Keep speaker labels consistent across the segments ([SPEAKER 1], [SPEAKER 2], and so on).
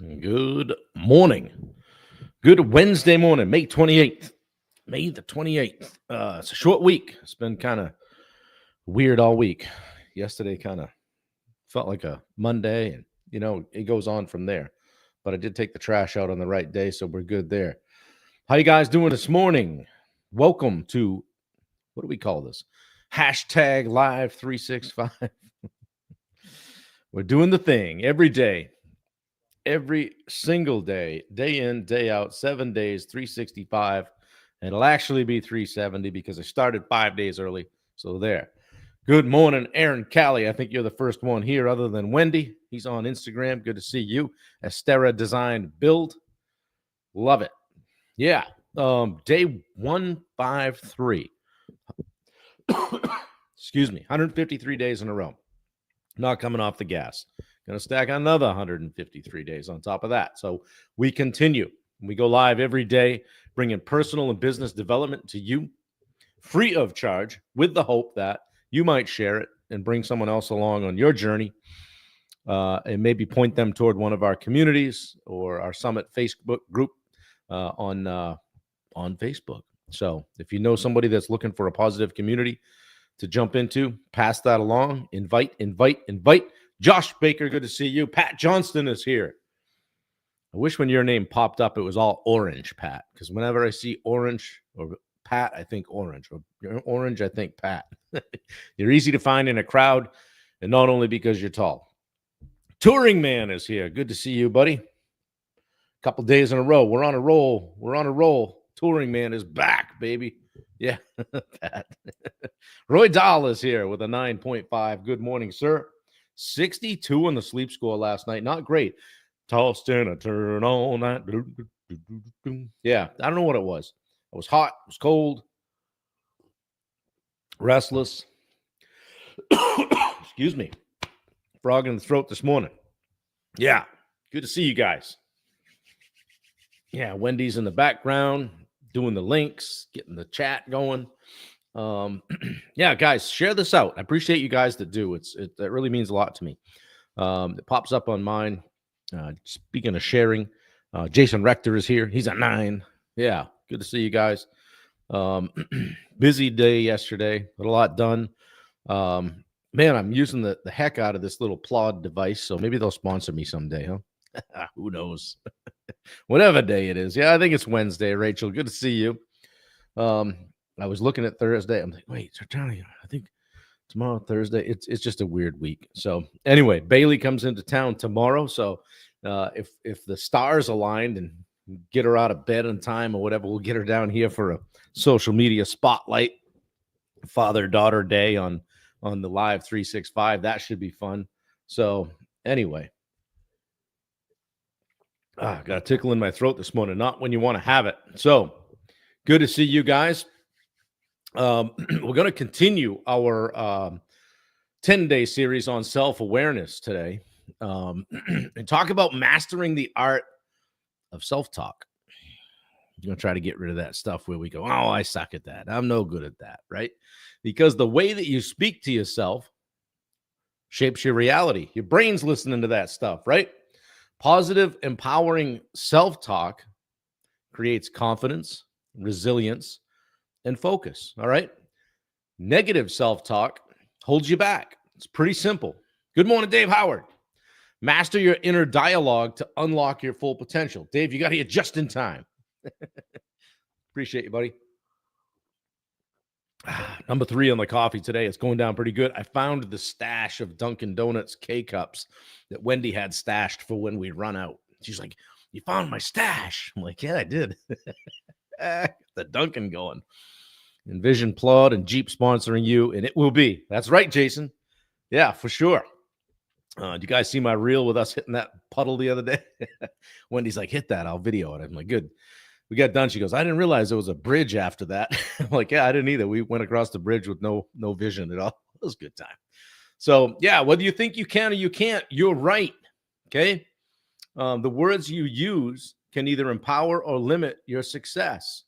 [SPEAKER 1] Good morning. Good Wednesday morning, May 28th. May the 28th. It's a short week. It's been kind of weird all week. Yesterday kind of felt like a Monday, and it goes on from there. But I did take the trash out on the right day, so we're good there. How you guys doing this morning? Welcome to, what do we call this? Hashtag Live 365. We're doing the thing every day. Every single day, day in, day out, 7 days, 365. And it'll actually be 370 because I started 5 days early. So there. Good morning, Aaron Callie. I think you're the first one here other than Wendy. He's on Instagram. Good to see you. Estera Design Build. Love it. Yeah. Day 153. Excuse me. 153 days in a row. Not coming off the gas. Going to stack another 153 days on top of that. So we continue. We go live every day, bringing personal and business development to you free of charge with the hope that you might share it and bring someone else along on your journey and maybe point them toward one of our communities or our Summit Facebook group on Facebook. So if you know somebody that's looking for a positive community to jump into, pass that along. Invite. Josh Baker, good to see you. Pat Johnston is here. I wish when your name popped up, it was all orange, Pat, because whenever I see orange or Pat, I think orange. Or orange, I think Pat. You're easy to find in a crowd, and not only because you're tall. Touring Man is here. Good to see you, buddy. A couple days in a row. We're on a roll. Touring Man is back, baby. Yeah, Pat. Roy Dahl is here with a 9.5. Good morning, sir. 62 on the sleep score last night. Not great. Tossed in a turn all night. Yeah, I don't know what it was. It was hot. It was cold. Restless. Excuse me. Frog in the throat this morning. Yeah, good to see you guys. Yeah, Wendy's in the background doing the links, getting the chat going. Yeah, guys, share this out. I appreciate you guys that do. That really means a lot to me. It pops up on mine. Speaking of sharing, Jason Rector is here. He's a 9. Yeah, good to see you guys. Busy day yesterday, but a lot done. Man, I'm using the heck out of this little Plod device, so maybe they'll sponsor me someday, huh? Who knows? Whatever day it is. Yeah, I think it's Wednesday, Rachel. Good to see you. I was looking at Thursday. I'm like, wait, Johnny, I think tomorrow, Thursday. It's just a weird week. So anyway, Bailey comes into town tomorrow. So if the stars aligned and get her out of bed in time or whatever, we'll get her down here for a social media spotlight, Father-Daughter Day on the Live 365. That should be fun. So anyway, got a tickle in my throat this morning. Not when you want to have it. So good to see you guys. We're going to continue our 10-day series on self-awareness today and talk about mastering the art of self-talk. I'm going to try to get rid of that stuff where we go, oh, I suck at that. I'm no good at that, right? Because the way that you speak to yourself shapes your reality. Your brain's listening to that stuff, right? Positive, empowering self-talk creates confidence, resilience, and focus. All right. Negative self-talk holds you back. It's pretty simple. Good morning, Dave Howard. Master your inner dialogue to unlock your full potential. Dave, you got here just in time. Appreciate you, buddy. Number 3 on the coffee today. It's going down pretty good. I found the stash of Dunkin' Donuts K-Cups that Wendy had stashed for when we run out. She's like, you found my stash. I'm like, yeah, I did. The Dunkin' going. Envision Plod and Jeep sponsoring you, and it will be. That's right, Jason. Yeah, for sure. Do you guys see my reel with us hitting that puddle the other day? Wendy's like, hit that. I'll video it. I'm like, good. We got done. She goes, I didn't realize there was a bridge after that. I'm like, yeah, I didn't either. We went across the bridge with no vision at all. It was a good time. So, yeah, whether you think you can or you can't, you're right. Okay? The words you use can either empower or limit your success.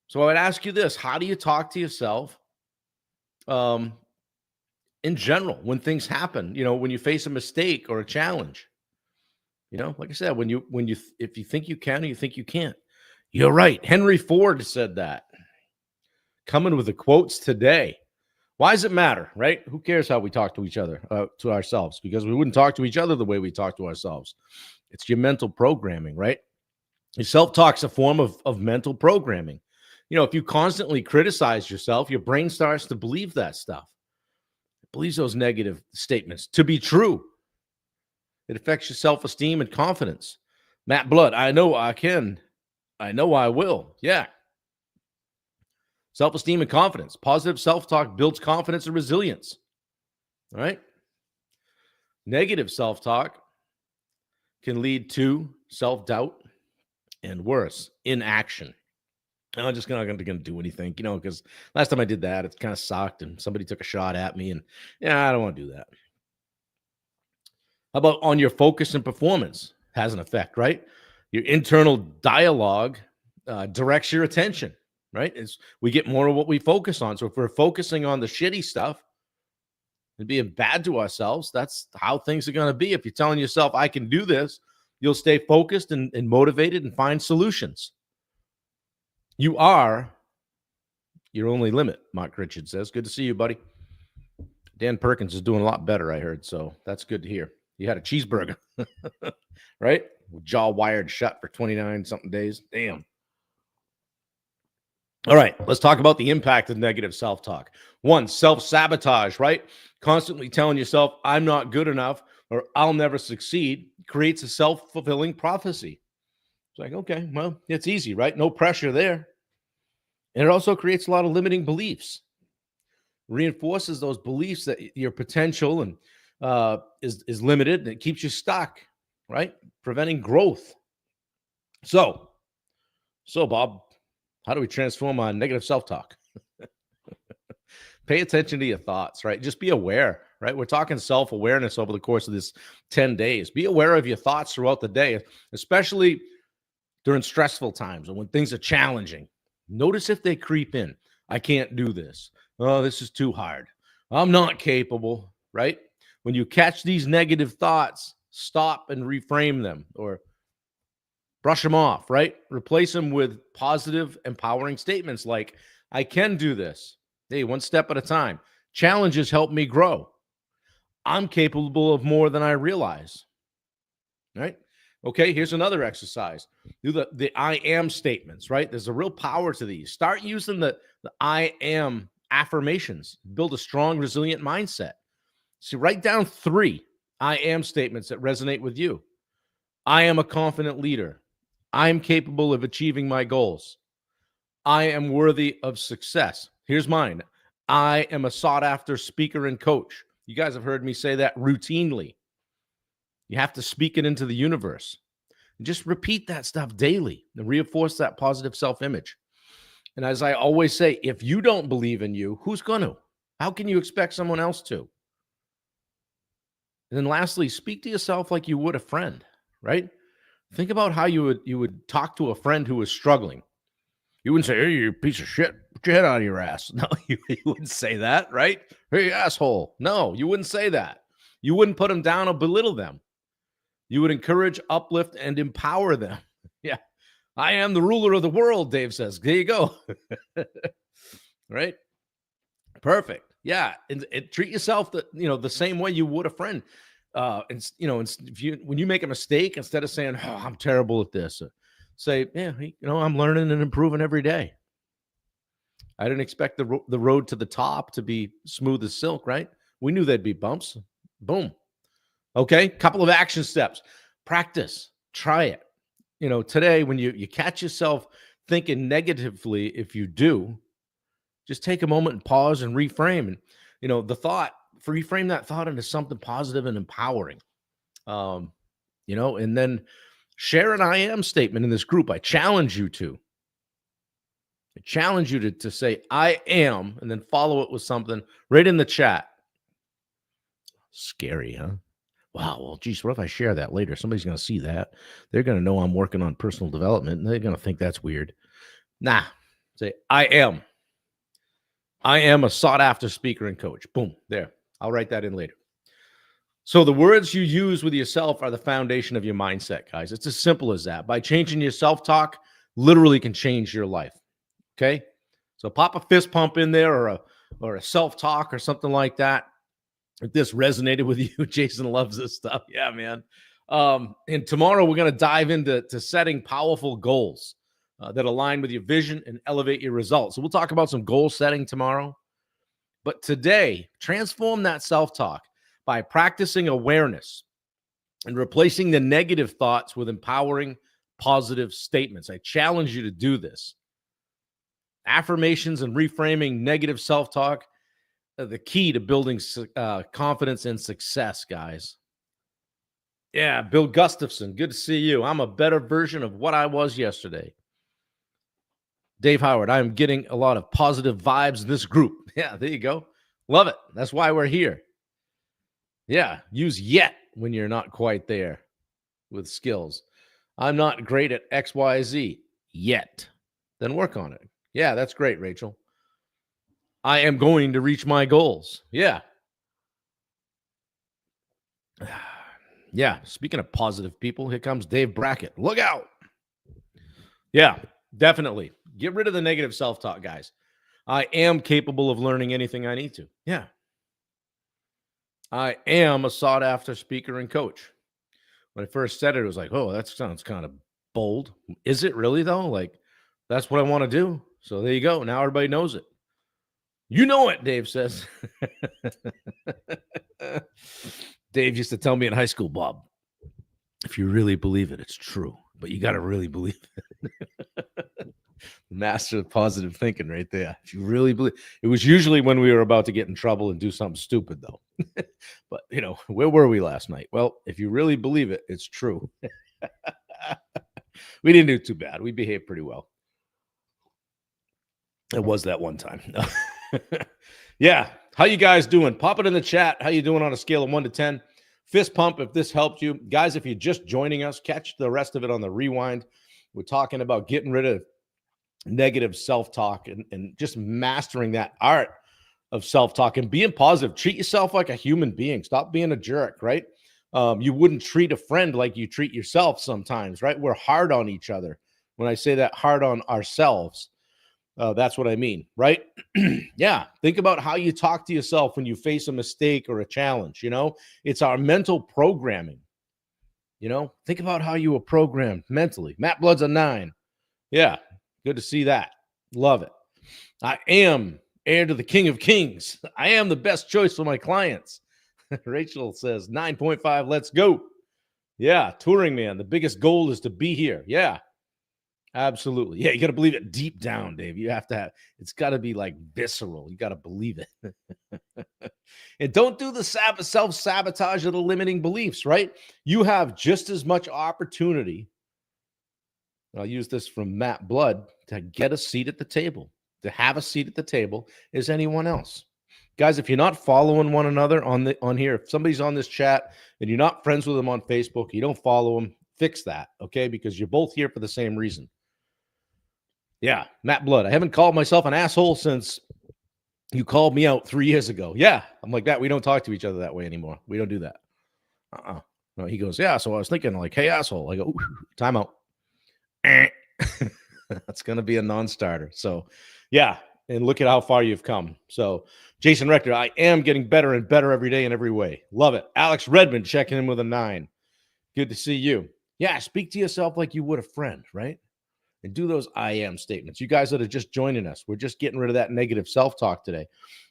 [SPEAKER 1] So I would ask you this. How do you talk to yourself in general when things happen, when you face a mistake or a challenge? Like I said, if you think you can, or you think you can't, you're right. Henry Ford said that. Coming with the quotes today. Why does it matter, right? Who cares how we talk to each other, to ourselves? Because we wouldn't talk to each other the way we talk to ourselves. It's your mental programming, right? Your self-talk's a form of mental programming. If you constantly criticize yourself, your brain starts to believe that stuff. It believes those negative statements to be true. It affects your self-esteem and confidence. Matt Blood, I know I can. I know I will. Yeah. Self-esteem and confidence. Positive self-talk builds confidence and resilience. All right. Negative self-talk can lead to self-doubt and worse, inaction. I'm just not going to do anything, because last time I did that, it kind of sucked and somebody took a shot at me, and I don't want to do that. How about on your focus and performance? Has an effect, right? Your internal dialogue directs your attention, right? We get more of what we focus on. So if we're focusing on the shitty stuff and being bad to ourselves, that's how things are going to be. If you're telling yourself, I can do this, you'll stay focused and motivated and find solutions. You are your only limit, Mark Richard says. Good to see you, buddy. Dan Perkins is doing a lot better, I heard, so that's good to hear. You had a cheeseburger, right? Jaw wired shut for 29-something days. Damn. All right, let's talk about the impact of negative self-talk. 1, self-sabotage, right? Constantly telling yourself, I'm not good enough or I'll never succeed, creates a self-fulfilling prophecy. It's like, okay, well, it's easy, right? No pressure there. And it also creates a lot of limiting beliefs. Reinforces those beliefs that your potential and is limited, and it keeps you stuck, right? Preventing growth. So Bob, how do we transform our negative self-talk? Pay attention to your thoughts, right? Just be aware, right? We're talking self-awareness over the course of this 10 days. Be aware of your thoughts throughout the day, especially during stressful times or when things are challenging. Notice if they creep in. I can't do this. Oh, this is too hard. I'm not capable, right? When you catch these negative thoughts, stop and reframe them or brush them off, right? Replace them with positive, empowering statements like, I can do this. Hey, one step at a time. Challenges help me grow. I'm capable of more than I realize, right? Okay, here's another exercise. Do the I am statements, right? There's a real power to these. Start using the I am affirmations. Build a strong, resilient mindset. So write down 3 I am statements that resonate with you. I am a confident leader. I am capable of achieving my goals. I am worthy of success. Here's mine. I am a sought-after speaker and coach. You guys have heard me say that routinely. You have to speak it into the universe. And just repeat that stuff daily and reinforce that positive self-image. And as I always say, if you don't believe in you, who's going to? How can you expect someone else to? And then lastly, speak to yourself like you would a friend, right? Think about how you would talk to a friend who is struggling. You wouldn't say, hey, you piece of shit, put your head out of your ass. No, you wouldn't say that, right? Hey, asshole. No, you wouldn't say that. You wouldn't put them down or belittle them. You would encourage, uplift, and empower them. Yeah. I am the ruler of the world, Dave says. There you go. Right? Perfect. Yeah. And treat yourself the same way you would a friend. When you make a mistake, instead of saying, oh, I'm terrible at this, say, yeah, I'm learning and improving every day. I didn't expect the road to the top to be smooth as silk, right? We knew there'd be bumps. Boom. Okay. Couple of action steps. Practice. Try it. Today, when you catch yourself thinking negatively, if you do, just take a moment and pause and reframe. And, reframe that thought into something positive and empowering. And then share an I am statement in this group. I challenge you to say, I am, and then follow it with something right in the chat. Scary, huh? Wow. Well, geez, what if I share that later? Somebody's going to see that. They're going to know I'm working on personal development, and they're going to think that's weird. Nah. Say, I am a sought-after speaker and coach. Boom. There. I'll write that in later. So the words you use with yourself are the foundation of your mindset, guys. It's as simple as that. By changing your self-talk, literally can change your life. Okay. So pop a fist pump in there or a self-talk or something like that. If this resonated with you, Jason loves this stuff. Yeah, man. And tomorrow we're going to dive into setting powerful goals that align with your vision and elevate your results. So we'll talk about some goal setting tomorrow. But today, transform that self-talk by practicing awareness and replacing the negative thoughts with empowering, positive statements. I challenge you to do this. Affirmations and reframing negative self-talk are the key to building confidence and success, guys. Yeah, Bill Gustafson, good to see you. I'm a better version of what I was yesterday. Dave Howard, I'm getting a lot of positive vibes in this group. Yeah, there you go. Love it. That's why we're here. Yeah, use yet when you're not quite there with skills. I'm not great at XYZ yet. Then work on it. Yeah, that's great, Rachel. I am going to reach my goals. Yeah. Yeah, speaking of positive people, here comes Dave Brackett. Look out. Yeah, definitely. Get rid of the negative self-talk, guys. I am capable of learning anything I need to. Yeah. I am a sought-after speaker and coach. When I first said it was like, oh, that sounds kind of bold. Is it really, though? Like, that's what I want to do. So there you go. Now everybody knows it. You know it, Dave says. Dave used to tell me in high school, Bob, if you really believe it, it's true. But you got to really believe it. Master of positive thinking right there. If you really believe it, was usually when we were about to get in trouble and do something stupid, though. But, you know, where were we last night? Well, if you really believe it, it's true. We didn't do too bad. We behaved pretty well. It was that one time. Yeah. How you guys doing? Pop it in the chat. How you doing on a scale of 1 to 10? Fist pump if this helped you. Guys, if you're just joining us, catch the rest of it on the rewind. We're talking about getting rid of negative self-talk and just mastering that art of self-talk and being positive. Treat yourself like a human being. Stop being a jerk, right? You wouldn't treat a friend like you treat yourself sometimes, right? We're hard on each other. When I say that, hard on ourselves, that's what I mean, right? Yeah. Think about how you talk to yourself when you face a mistake or a challenge. You know, it's our mental programming. You know, think about how you were programmed mentally. Matt Blood's a 9. Yeah. Good to see that. Love it. I am heir to the King of Kings. I am the best choice for my clients. Rachel says 9.5. Let's go. Yeah. Touring man. The biggest goal is to be here. Yeah. Absolutely. Yeah, you got to believe it deep down, Dave. You have to have, it's got to be like visceral. You got to believe it. And don't do the self-sabotage of the limiting beliefs, right? You have just as much opportunity. I'll use this from Matt Blood to get a seat at the table, to have a seat at the table as anyone else. Guys, if you're not following one another on here, if somebody's on this chat and you're not friends with them on Facebook, you don't follow them, fix that, okay? Because you're both here for the same reason. Yeah, Matt Blood. I haven't called myself an asshole since you called me out 3 years ago. Yeah, I'm like that. We don't talk to each other that way anymore. We don't do that. No, he goes, yeah, so I was thinking like, hey, asshole. I go, time out. That's going to be a non-starter. So, yeah, and look at how far you've come. So, Jason Rector, I am getting better and better every day in every way. Love it. Alex Redmond checking in with a 9. Good to see you. Yeah, speak to yourself like you would a friend, right? And do those I am statements. You guys that are just joining us, we're just getting rid of that negative self-talk today.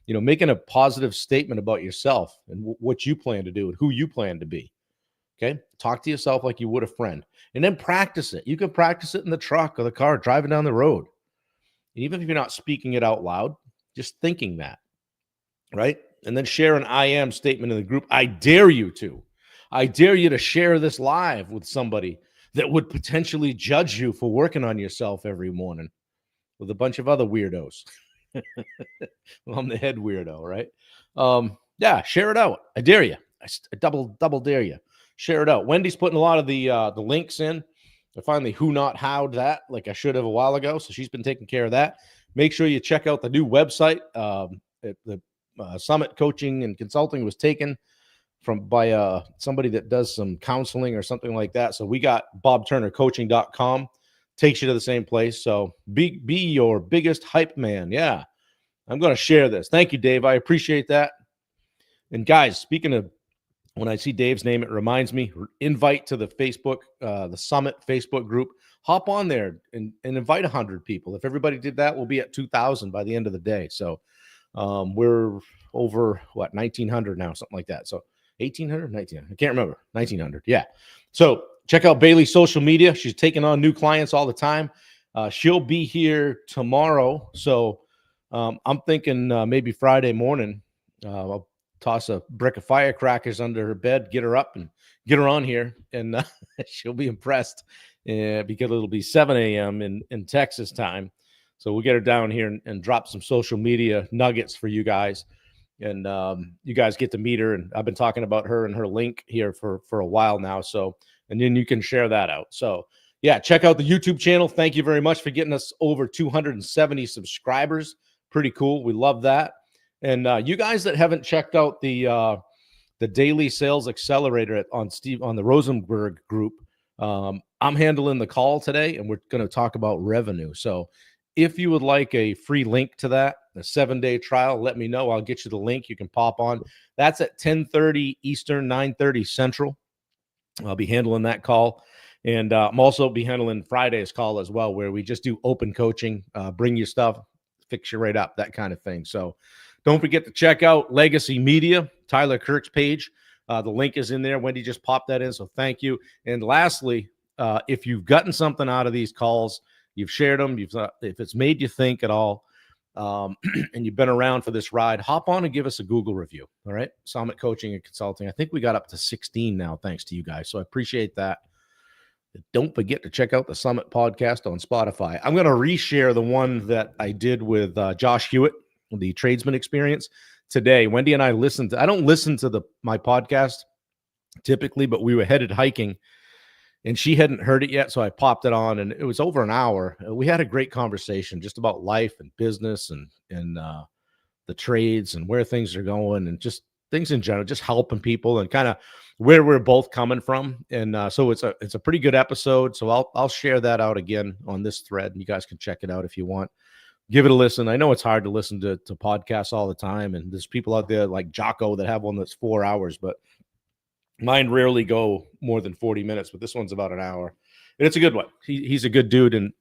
[SPEAKER 1] You know, making a positive statement about yourself and what you plan to do and who you plan to be. Okay? Talk to yourself like you would a friend. And then practice it. You can practice it in the truck or the car, driving down the road. And even if you're not speaking it out loud, just thinking that, right? And then share an I am statement in the group. I dare you to. I dare you to share this live with somebody that would potentially judge you for working on yourself every morning with a bunch of other weirdos. Well, I'm the head weirdo, right? Yeah, share it out. I dare you. I double dare you. Share it out. Wendy's putting a lot of the links in. I finally who not how'd that like I should have a while ago. So she's been taking care of that. Make sure you check out the new website. The Summit Coaching and Consulting was taken by somebody that does some counseling or something like that. So we got bobturnercoaching.com, takes you to the same place. So be your biggest hype man. Yeah, I'm going to share this. Thank you, Dave. I appreciate that. And guys, speaking of, when I see Dave's name, it reminds me, invite to the Facebook, the Summit Facebook group. Hop on there and invite 100 people. If everybody did that, we'll be at 2,000 by the end of the day. So we're over, 1,900 now, something like that. So 1,800, 1,900, I can't remember, 1,900. Yeah. So check out Bailey's social media. She's taking on new clients all the time. She'll be here tomorrow. So I'm thinking maybe Friday morning, I'll toss a brick of firecrackers under her bed, get her up and get her on here, and she'll be impressed because it'll be 7 a.m. in Texas time. So we'll get her down here and drop some social media nuggets for you guys. And you guys get to meet her. And I've been talking about her and her link here for a while now. So, and then you can share that out. So yeah, check out the YouTube channel. Thank you very much for getting us over 270 subscribers. Pretty cool. We love that. And you guys that haven't checked out the Daily Sales Accelerator on the Rosenberg group, I'm handling the call today, and we're going to talk about revenue. So if you would like a free link to that, a 7-day trial, let me know. I'll get you the link. You can pop on. That's at 10:30 Eastern, 9:30 Central. I'll be handling that call. And I'm also be handling Friday's call as well, where we just do open coaching, bring you stuff, fix you right up, that kind of thing. So don't forget to check out Legacy Media, Tyler Kirk's page. The link is in there. Wendy just popped that in, so thank you. And lastly, if you've gotten something out of these calls, you've shared them, if it's made you think at all, and you've been around for this ride, hop on and give us a Google review. All right, Summit Coaching and Consulting. I think we got up to 16 now, thanks to you guys. So I appreciate that. Don't forget to check out the Summit podcast on Spotify. I'm going to reshare the one that I did with Josh Hewitt, the Tradesman Experience today. Wendy and I listened to, I don't listen to my podcast typically, but we were headed hiking and she hadn't heard it yet. So I popped it on and it was over an hour. We had a great conversation just about life and business and the trades and where things are going and just things in general, just helping people and kind of where we're both coming from. And so it's a pretty good episode. So I'll share that out again on this thread and you guys can check it out if you want. Give it a listen. I know it's hard to listen to podcasts all the time. And there's people out there like Jocko that have one that's 4 hours, but mine rarely go more than 40 minutes, but this one's about an hour. And it's a good one. He's a good dude. And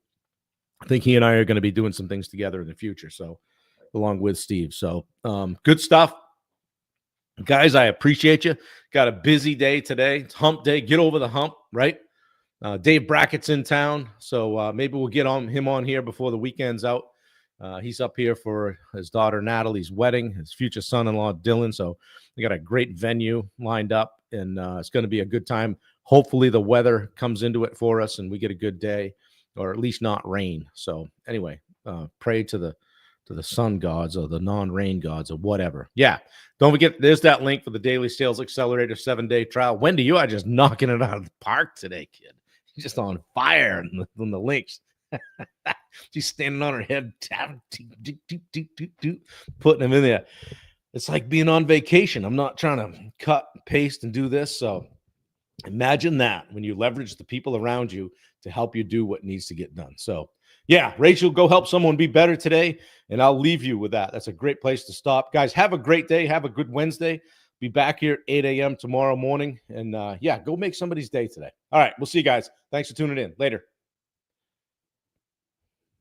[SPEAKER 1] I think he and I are going to be doing some things together in the future. So along with Steve. So good stuff. Guys, I appreciate you. Got a busy day today. It's hump day. Get over the hump, right? Dave Brackett's in town. So maybe we'll get him on here before the weekend's out. He's up here for his daughter Natalie's wedding, his future son-in-law Dylan. So we got a great venue lined up, and it's going to be a good time. Hopefully the weather comes into it for us, and we get a good day, or at least not rain. So anyway, pray to the sun gods or the non-rain gods or whatever. Yeah, don't forget there's that link for the Daily Sales Accelerator 7-day trial. Wendy, you are just knocking it out of the park today, kid. You're just on fire on the links. She's standing on her head, putting them in there. It's like being on vacation. I'm not trying to cut, paste, and do this. So imagine that when you leverage the people around you to help you do what needs to get done. So yeah, Rachel, go help someone be better today. And I'll leave you with that. That's a great place to stop. Guys, have a great day. Have a good Wednesday. Be back here at 8 a.m. tomorrow morning. And yeah, go make somebody's day today. All right, we'll see you guys. Thanks for tuning in. Later.